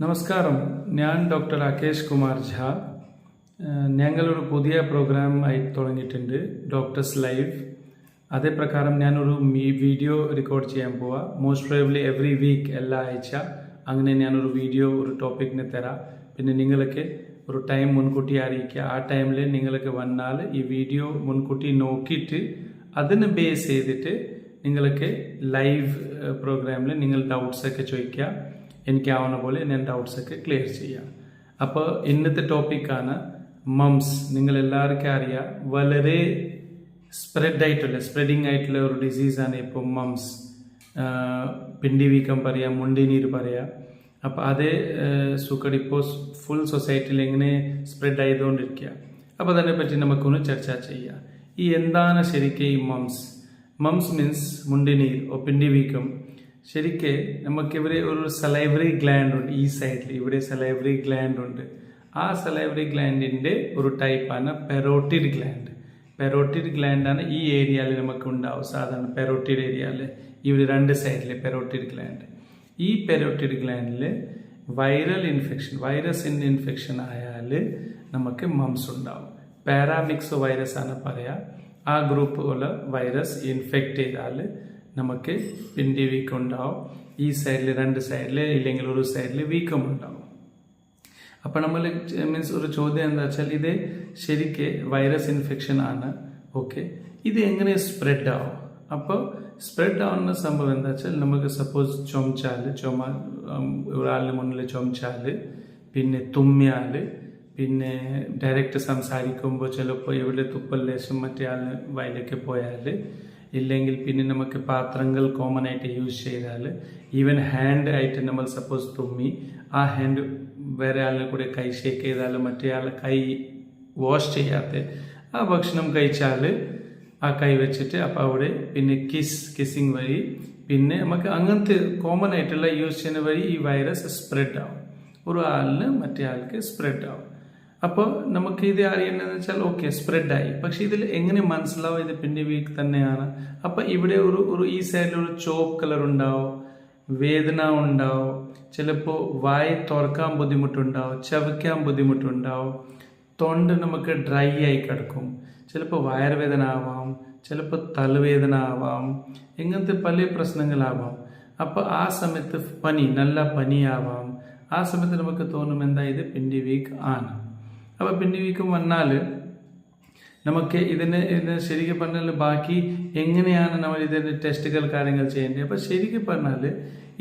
നമസ്കാരം, ഞാൻ ഡോക്ടർ രാകേഷ് കുമാർ ഝാ. ഞങ്ങളൊരു പുതിയ പ്രോഗ്രാം ആയി തുടങ്ങിയിട്ടുണ്ട്, ഡോക്ടേഴ്സ് ലൈവ്. അതേ പ്രകാരം ഞാനൊരു വീഡിയോ റെക്കോർഡ് ചെയ്യാൻ പോവാം. മോസ്റ്റ് പ്രോബബ്ലി എവറി വീക്ക് എല്ലാ ആഴ്ച അങ്ങനെ ഞാനൊരു വീഡിയോ ഒരു ടോപ്പിക്കിന് തരാം. പിന്നെ നിങ്ങൾക്ക് ഒരു ടൈം മുൻകൂട്ടി അറിയിക്കുക. ആ ടൈമിൽ നിങ്ങൾക്ക് വന്നാൽ ഈ വീഡിയോ മുൻകൂട്ടി നോക്കിയിട്ട് അതിനെ ബേസ് ചെയ്തിട്ട് നിങ്ങൾക്ക് ലൈവ് പ്രോഗ്രാമിൽ നിങ്ങൾ ഡൗട്ട്സൊക്കെ ചോദിക്കുക. എനിക്കാവുന്ന പോലെ ഞാൻ ഡൗട്ട്സൊക്കെ ക്ലിയർ ചെയ്യാം. അപ്പോൾ ഇന്നത്തെ ടോപ്പിക്കാണ് മംസ്. നിങ്ങളെല്ലാവർക്കും അറിയാം, വളരെ സ്പ്രെഡിങ് ആയിട്ടുള്ള ഒരു ഡിസീസാണ് ഇപ്പോൾ മംസ്. പിണ്ടി വീക്കം പറയാം, മുണ്ടിനീര് പറയാം. അപ്പോൾ അതേ സുഖം ഇപ്പോൾ ഫുൾ സൊസൈറ്റിയിൽ എങ്ങനെ സ്പ്രെഡ് ആയതുകൊണ്ടിരിക്കുക. അപ്പോൾ അതിനെപ്പറ്റി നമുക്കൊന്ന് ചർച്ച ചെയ്യാം. ഈ എന്താണ് ശരിക്കും ഈ മംസ്? മംസ് മീൻസ് മുണ്ടിനീർ ഓ പിണ്ടി വീക്കം. ശരിക്ക് നമുക്കിവിടെ ഒരു സലൈവറി ഗ്ലാൻഡ് ഉണ്ട്. ഈ സൈഡിൽ ഇവിടെ സലൈവറി ഗ്ലാൻഡ് ഉണ്ട്. ആ സലൈവറി ഗ്ലാൻഡിന്റെ ഒരു ടൈപ്പാണ് പെരോട്ടിഡ് ഗ്ലാൻഡ്. പെരോട്ടിഡ് ഗ്ലാൻഡാണ് ഈ ഏരിയയിൽ നമുക്ക് ഉണ്ടാവും. സാധാരണ പെരോട്ടിഡ് ഏരിയയിൽ ഇവിടെ രണ്ട് സൈഡിൽ പെരോട്ടിഡ് ഗ്ലാൻഡ്. ഈ പെരോട്ടിഡ് ഗ്ലാൻഡിൽ വൈറസിന്റെ ഇൻഫെക്ഷൻ ആയാൽ നമുക്ക് മംസ് ഉണ്ടാവും. പാരാമിക്സോ വൈറസ് ആണ് പറയാ. ആ ഗ്രൂപ്പ് ഉള്ള വൈറസ് ഇൻഫെക്ട് ചെയ്താൽ നമുക്ക് പിണ്ടി വീക്കം ഉണ്ടാവും. ഈ സൈഡിൽ രണ്ട് സൈഡിൽ ഇല്ലെങ്കിൽ ഒരു സൈഡിൽ വീക്കം ഉണ്ടാവും. അപ്പം നമ്മൾ മീൻസ് ഒരു ചോദ്യം എന്താ വെച്ചാൽ, ഇത് ശരിക്ക് വൈറസ് ഇൻഫെക്ഷൻ ആണ്. ഓക്കെ, ഇത് എങ്ങനെ സ്പ്രെഡ് ആവും? അപ്പോൾ സ്പ്രെഡ് ആവുന്ന സംഭവം എന്താ വെച്ചാൽ, നമുക്ക് സപ്പോസ് ഒരാളിന് മുന്നിൽ ചുമച്ചാൽ, പിന്നെ തുമ്മിയാൽ, പിന്നെ ഡയറക്റ്റ് സംസാരിക്കുമ്പോൾ ചിലപ്പോൾ ഇവിടെ തുപ്പൽ ലേശം മറ്റേ ആളിന് വയലേക്ക് പോയാൽ, ഇല്ലെങ്കിൽ പിന്നെ നമുക്ക് പാത്രങ്ങൾ കോമൺ ആയിട്ട് യൂസ് ചെയ്താൽ, ഈവൻ ഹാൻഡ് ആയിട്ട് നമ്മൾ സപ്പോസ് തുമ്മി ആ ഹാൻഡ് വേറെ ആളിനെ കൂടെ കൈ ഷേക്ക് ചെയ്താൽ, മറ്റേ ആൾ കൈ വാഷ് ചെയ്യാത്ത ആ ഭക്ഷണം കഴിച്ചാൽ ആ കൈ വെച്ചിട്ട് അപ്പോൾ അവിടെ പിന്നെ കിസ്സിങ് വഴി പിന്നെ നമുക്ക് അങ്ങനത്തെ കോമൺ ആയിട്ടുള്ള യൂസ് ചെയ്യുന്ന വഴി ഈ വൈറസ് സ്പ്രെഡ് ആവും. ഒരു ആളിന് മറ്റേ ആൾക്ക് സ്പ്രെഡ് ആവും. അപ്പോൾ നമുക്ക് ഇത് അറിയേണ്ടതെന്ന് വെച്ചാൽ ഓക്കെ സ്പ്രെഡായി, പക്ഷെ ഇതിൽ എങ്ങനെ മനസ്സിലാവും ഇത് പിണ്ടി വീക്ക് തന്നെയാണ്? അപ്പം ഇവിടെ ഒരു ഈ സൈഡിൽ ഒരു ചോപ്പ് കളർ ഉണ്ടാവും, വേദന ഉണ്ടാവും, ചിലപ്പോൾ വായ തുറക്കാൻ ബുദ്ധിമുട്ടുണ്ടാവും, ചവയ്ക്കാൻ ബുദ്ധിമുട്ടുണ്ടാവും, തൊണ്ട നമുക്ക് ഡ്രൈ ആയി കിടക്കും, ചിലപ്പോൾ വയറുവേദന ആവാം, ചിലപ്പോൾ തലവേദന ആവാം, ഇങ്ങനത്തെ പല പ്രശ്നങ്ങളാവാം. അപ്പോൾ ആ സമയത്ത് നല്ല പനിയാവാം. ആ സമയത്ത് നമുക്ക് തോന്നും എന്താ ഇത് പിണ്ടി വീക്ക് ആണ്. അപ്പോൾ പിണ്ടി വീക്കം വന്നാൽ നമുക്ക് ഇതിന് ശരിക്കും പറഞ്ഞാൽ ബാക്കി എങ്ങനെയാണ് നമ്മൾ ഇതിൻ്റെ ടെസ്റ്റുകൾ കാര്യങ്ങൾ ചെയ്യേണ്ടത്? അപ്പോൾ ശരിക്കും പറഞ്ഞാൽ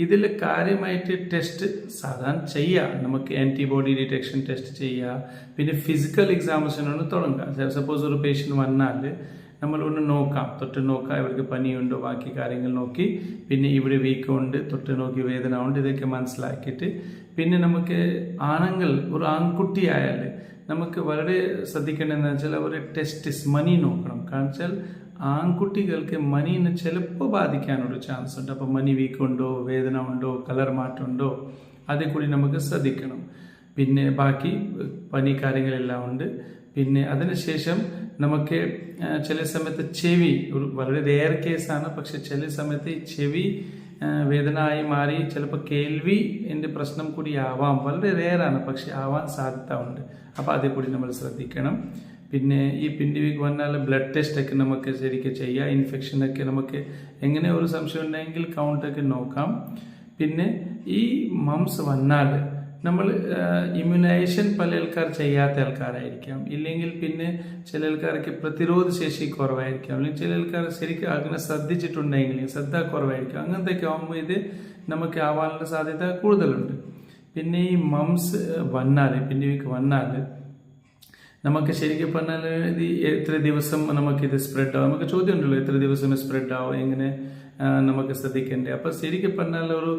ഇതിൽ കാര്യമായിട്ട് ടെസ്റ്റ് സാധാരണ ചെയ്യാം. നമുക്ക് ആൻറ്റിബോഡി ഡിറ്റക്ഷൻ ടെസ്റ്റ് ചെയ്യുക, പിന്നെ ഫിസിക്കൽ എക്സാമിനേഷനൊന്ന് തുടങ്ങാം. സപ്പോസ് ഒരു പേഷ്യൻ്റ് വന്നാൽ നമ്മളൊന്ന് തൊട്ട് നോക്കാം ഇവർക്ക് പനിയുണ്ടോ, ബാക്കി കാര്യങ്ങൾ നോക്കി, പിന്നെ ഇവിടെ വീക്കമുണ്ട്, തൊട്ട് നോക്കി വേദന ഉണ്ട്, ഇതൊക്കെ മനസ്സിലാക്കിയിട്ട് പിന്നെ നമുക്ക് ഒരു ആൺകുട്ടി ആയാൽ നമുക്ക് വളരെ ശ്രദ്ധിക്കേണ്ടതെന്ന് വെച്ചാൽ അവരുടെ ടെസ്റ്റിസ് മണി നോക്കണം. കാരണം വെച്ചാൽ ആൺകുട്ടികൾക്ക് മണീനെ ചിലപ്പോൾ ബാധിക്കാനൊരു ചാൻസ് ഉണ്ട്. അപ്പോൾ മണി വീക്കുണ്ടോ, വേദന ഉണ്ടോ, കളർ മാറ്റം ഉണ്ടോ, അതേ കൂടി നമുക്ക് ശ്രദ്ധിക്കണം. പിന്നെ ബാക്കി പനി കാര്യങ്ങളെല്ലാം ഉണ്ട്. പിന്നെ അതിനുശേഷം നമുക്ക് ചില സമയത്ത് ചെവി ഒരു വളരെ റെയർ കേസാണ്, പക്ഷെ ചില സമയത്ത് ഈ ചെവി വേദന ആയി മാറി ചിലപ്പോൾ കേൾവിൻ്റെ പ്രശ്നം കൂടി ആവാം. വളരെ റെയറാണ്, പക്ഷെ ആവാൻ സാധ്യത ഉണ്ട്. അപ്പോൾ അതേ കൂടി നമ്മൾ ശ്രദ്ധിക്കണം. പിന്നെ ഈ പിണ്ടി വീക്ക് വന്നാൽ ബ്ലഡ് ടെസ്റ്റൊക്കെ നമുക്ക് ശരിക്കും ചെയ്യാം. ഇൻഫെക്ഷനൊക്കെ നമുക്ക് എങ്ങനെ ഒരു സംശയം ഉണ്ടെങ്കിൽ കൗണ്ടൊക്കെ നോക്കാം. പിന്നെ ഈ മംസ് വന്നാൽ നമ്മൾ ഇമ്മ്യൂണൈസേഷൻ പല ആൾക്കാർ ചെയ്യാത്ത ആൾക്കാരായിരിക്കാം, ഇല്ലെങ്കിൽ പിന്നെ ചില ആൾക്കാർക്ക് പ്രതിരോധ ശേഷി കുറവായിരിക്കാം, അല്ലെങ്കിൽ ചില ആൾക്കാർ ശരിക്കും അങ്ങനെ ശ്രദ്ധിച്ചിട്ടുണ്ടെങ്കിൽ ശ്രദ്ധ കുറവായിരിക്കും. അങ്ങനത്തെ ഒക്കെ ആകുമ്പോൾ ഇത് നമുക്ക് ആവാനുള്ള സാധ്യത കൂടുതലുണ്ട്. പിന്നെ ഈ മംസ് വന്നാൽ പിണ്ടി വീക്ക് വന്നാൽ നമുക്ക് ശരിക്കും പറഞ്ഞാൽ ഇത് എത്ര ദിവസം നമുക്കിത് സ്പ്രെഡ് ആവും? നമുക്ക് ചോദ്യം ഉണ്ടല്ലോ, എത്ര ദിവസം സ്പ്രെഡ് ആവും, എങ്ങനെ നമുക്ക് ശ്രദ്ധിക്കേണ്ടത്? അപ്പോൾ ശരിക്കും പറഞ്ഞാൽ ഒരു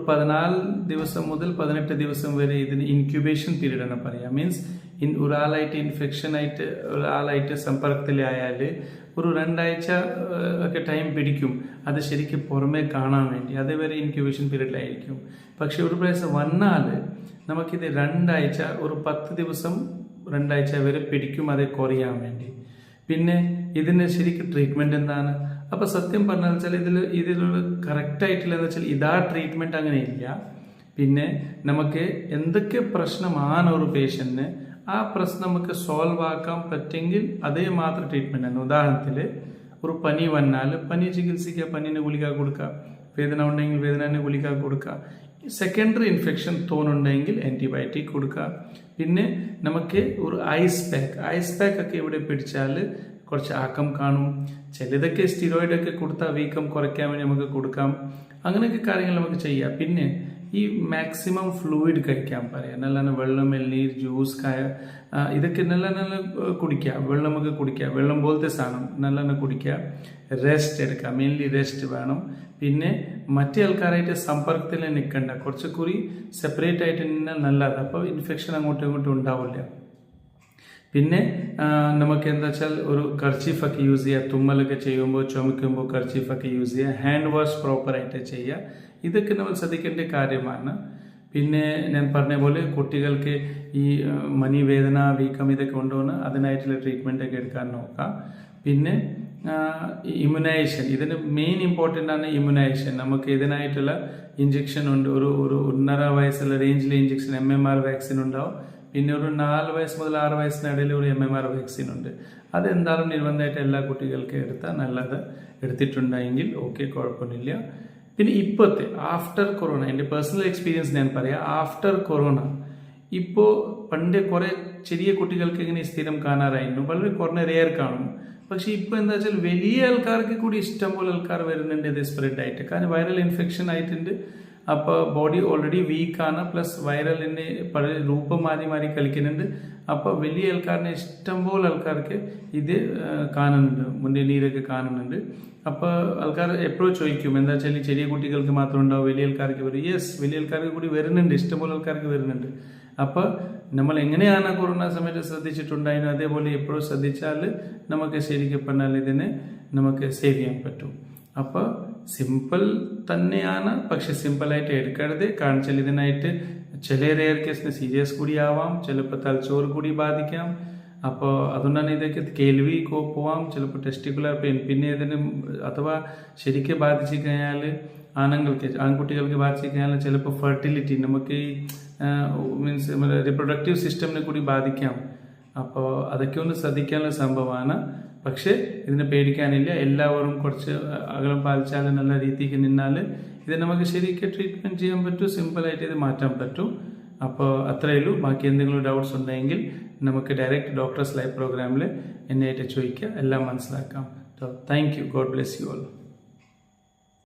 14 ദിവസം മുതൽ 18 ദിവസം വരെ ഇതിന് ഇൻക്യുബേഷൻ പീരീഡ് ആണ് പറയാം. മീൻസ് ഒരാളായിട്ട് ഒരാളായിട്ട് സമ്പർക്കത്തിലായാൽ ഒരു 2 ആഴ്ച ഒക്കെ ടൈം പിടിക്കും അത് ശരിക്കും പുറമേ കാണാൻ വേണ്ടി. അതേവരെ ഇൻക്യുബേഷൻ പീരീഡിലായിരിക്കും. പക്ഷെ ഒരു പ്രാവശ്യം വന്നാൽ നമുക്കിത് 2 ആഴ്ച ഒരു 10 ദിവസം 2 ആഴ്ച വരെ പിടിക്കും അത് കുറയാൻ വേണ്ടി. പിന്നെ ഇതിന് ശരിക്കും ട്രീറ്റ്മെന്റ് എന്താണ്? അപ്പോൾ സത്യം പറഞ്ഞാൽ വെച്ചാൽ ഇതിലുള്ള കറക്റ്റ് ആയിട്ടില്ലെന്ന് വെച്ചാൽ ഇതാ ട്രീറ്റ്മെന്റ് അങ്ങനെ ഇല്ല. പിന്നെ നമുക്ക് എന്തൊക്കെ പ്രശ്നമാണ് ഒരു പേഷ്യന്റിന് ആ പ്രശ്നം നമുക്ക് സോൾവ് ആക്കാൻ പറ്റെങ്കിൽ അതേ മാത്രം ട്രീറ്റ്മെന്റ് ആണ്. ഉദാഹരണത്തിൽ ഒരു പനി വന്നാൽ പനി ചികിത്സിക്കുക, പനിന് ഗുളിക കൊടുക്കുക, വേദന ഉണ്ടെങ്കിൽ വേദന ഗുളിക കൊടുക്കുക, സെക്കൻഡറി ഇൻഫെക്ഷൻ തോന്നുന്നുണ്ടെങ്കിൽ ആന്റിബയോട്ടിക് കൊടുക്കുക. പിന്നെ നമുക്ക് ഒരു ഐസ് പാക്ക് ഒക്കെ ഇവിടെ പിടിച്ചാൽ കുറച്ച് ആക്കം കാണും. ചിലതൊക്കെ സ്റ്റിറോയിഡൊക്കെ കൊടുത്താൽ വീക്കം കുറയ്ക്കാൻ വേണ്ടി നമുക്ക് കൊടുക്കാം. അങ്ങനെയൊക്കെ കാര്യങ്ങൾ നമുക്ക് ചെയ്യാം. പിന്നെ ഈ മാക്സിമം ഫ്ലൂയിഡ് കഴിക്കാൻ പറയാം. നല്ല വെള്ളം, എൽനീർ, ജ്യൂസ്, ഇതൊക്കെ നല്ല കുടിക്കുക. വെള്ളം നമുക്ക് കുടിക്കുക, വെള്ളം പോലത്തെ സാധനം നല്ല കുടിക്കുക. റെസ്റ്റ് എടുക്കുക, മെയിൻലി റെസ്റ്റ് വേണം. പിന്നെ മറ്റേ ആൾക്കാരായിട്ട് സമ്പർക്കത്തിൽ നിൽക്കണ്ട, കുറച്ചുകൂടി സെപ്പറേറ്റ് ആയിട്ട് നിന്നാൽ നല്ലത്. അപ്പോൾ ഇൻഫെക്ഷൻ അങ്ങോട്ടും ഇങ്ങോട്ടും ഉണ്ടാവില്ല. പിന്നെ നമുക്ക് എന്താ വെച്ചാൽ ഒരു കർച്ചീഫൊക്കെ യൂസ് ചെയ്യുക. തുമ്മലൊക്കെ ചെയ്യുമ്പോൾ, ചുമക്കുമ്പോൾ കർച്ചീഫൊക്കെ യൂസ് ചെയ്യുക. ഹാൻഡ് വാഷ് പ്രോപ്പറായിട്ട് ചെയ്യുക. ഇതൊക്കെ നമ്മൾ ശ്രദ്ധിക്കേണ്ട കാര്യമാണ്. പിന്നെ ഞാൻ പറഞ്ഞ പോലെ കുട്ടികൾക്ക് ഈ മനി വേദന, വീക്കം ഇതൊക്കെ കൊണ്ടുവന്ന് അതിനായിട്ടുള്ള ട്രീറ്റ്മെൻ്റ് ഒക്കെ എടുക്കാൻ നോക്കാം. പിന്നെ ഇമ്മ്യൂണൈസേഷൻ, ഇതിന് മെയിൻ ഇമ്പോർട്ടൻ്റ് ആണ് ഇമ്മ്യൂണൈസേഷൻ. നമുക്ക് ഇതിനായിട്ടുള്ള ഇഞ്ചക്ഷൻ ഉണ്ട്. ഒരു 1.5 വയസ്സുള്ള റേഞ്ചിലെ ഇഞ്ചക്ഷൻ MMR വാക്സിൻ ഉണ്ടാവും. പിന്നെ ഒരു 4 വയസ്സ് മുതൽ 6 വയസ്സിനിടയിൽ ഒരു MMR വാക്സിൻ ഉണ്ട്. അതെന്തായാലും നിർബന്ധമായിട്ട് എല്ലാ കുട്ടികൾക്കും എടുത്താൽ നല്ലത്. എടുത്തിട്ടുണ്ടെങ്കിൽ ഓക്കെ, കുഴപ്പമൊന്നുമില്ല. പിന്നെ ഇപ്പോഴത്തെ ആഫ്റ്റർ കൊറോണ, എൻ്റെ പേഴ്സണൽ എക്സ്പീരിയൻസ് ഞാൻ പറയാം. ആഫ്റ്റർ കൊറോണ ഇപ്പോൾ പണ്ട് കുറെ ചെറിയ കുട്ടികൾക്ക് ഇങ്ങനെ സ്ഥിരം കാണാറായിരുന്നു, വളരെ കുറഞ്ഞ റെയർ കാണും. പക്ഷെ ഇപ്പൊ എന്താ വെച്ചാൽ വലിയ ആൾക്കാർക്ക് കൂടി ഇഷ്ടംപോലെ ആൾക്കാർ വരുന്നുണ്ട് ഇത് സ്പ്രെഡ് ആയിട്ട്. കാരണം വൈറൽ ഇൻഫെക്ഷൻ ആയിട്ടുണ്ട്. അപ്പോൾ ബോഡി ഓൾറെഡി വീക്കാണ്, പ്ലസ് വൈറലിന്റെ പല രൂപം മാറി കളിക്കുന്നുണ്ട്. അപ്പോൾ വലിയ ആൾക്കാരിനെ ഇഷ്ടംപോലെ ആൾക്കാർക്ക് ഇത് കാണുന്നുണ്ട്, മുന്നേ നീരൊക്കെ കാണുന്നുണ്ട്. അപ്പോൾ ആൾക്കാർ എപ്പോഴും ചോദിക്കും എന്താ വെച്ചാൽ ചെറിയ കുട്ടികൾക്ക് മാത്രം ഉണ്ടാവും, വലിയ ആൾക്കാർക്ക് വരും. യെസ്, വലിയ ആൾക്കാർക്ക് കൂടി വരുന്നുണ്ട്, ഇഷ്ടംപോലെ ആൾക്കാർക്ക് വരുന്നുണ്ട്. അപ്പോൾ നമ്മൾ എങ്ങനെയാണ് കൊറോണ സമയത്ത് ശ്രദ്ധിച്ചിട്ടുണ്ടായിരുന്നു അതേപോലെ എപ്പോഴും ശ്രദ്ധിച്ചാൽ നമുക്ക് ശരിക്കും പറഞ്ഞാൽ ഇതിനെ നമുക്ക് സേവ് ചെയ്യാൻ പറ്റും. അപ്പോൾ സിമ്പിൾ തന്നെയാണ്, പക്ഷെ സിമ്പിളായിട്ട് എടുക്കരുത്. കാരണം വെച്ചാൽ ഇതിനായിട്ട് ചില റെയർ കേസിന് സീരിയസ് കൂടി ആവാം, ചിലപ്പോൾ തലച്ചോറ് കൂടി ബാധിക്കാം. അപ്പോൾ അതുകൊണ്ടാണ് ഇതൊക്കെ കേൾവി പോവാം, ചിലപ്പോൾ ടെസ്റ്റിക്കുലർ പെയിൻ. പിന്നെ ഇതിന് അഥവാ ശരിക്കും ബാധിച്ചു കഴിഞ്ഞാൽ ആൺകുട്ടികൾക്ക് ബാധിച്ചു കഴിഞ്ഞാൽ ചിലപ്പോൾ ഫെർട്ടിലിറ്റി, നമുക്ക് ഈ മീൻസ് നമ്മുടെ റിപ്രൊഡക്റ്റീവ് സിസ്റ്റമിനെ കൂടി ബാധിക്കാം. അപ്പോൾ അതൊക്കെ ഒന്ന് ശ്രദ്ധിക്കാനുള്ള സംഭവമാണ്. പക്ഷെ ഇതിനെ പേടിക്കാനില്ല. എല്ലാവരും കുറച്ച് അകലം പാലിച്ചാൽ, നല്ല രീതിക്ക് നിന്നാൽ ഇത് നമുക്ക് ശരിക്കും ട്രീറ്റ്മെന്റ് ചെയ്യാൻ പറ്റും, സിമ്പിളായിട്ട് ഇത് മാറ്റാൻ പറ്റും. അപ്പോൾ അത്രയേ ഉള്ളൂ. ബാക്കി എന്തെങ്കിലും ഡൗട്ട്സ് ഉണ്ടെങ്കിൽ നമുക്ക് ഡയറക്റ്റ് ഡോക്ടേഴ്സ് ലൈവ് പ്രോഗ്രാമിൽ എന്നെയായിട്ട് ചോദിക്കുക, എല്ലാം മനസ്സിലാക്കാം. Thank you. God bless you all.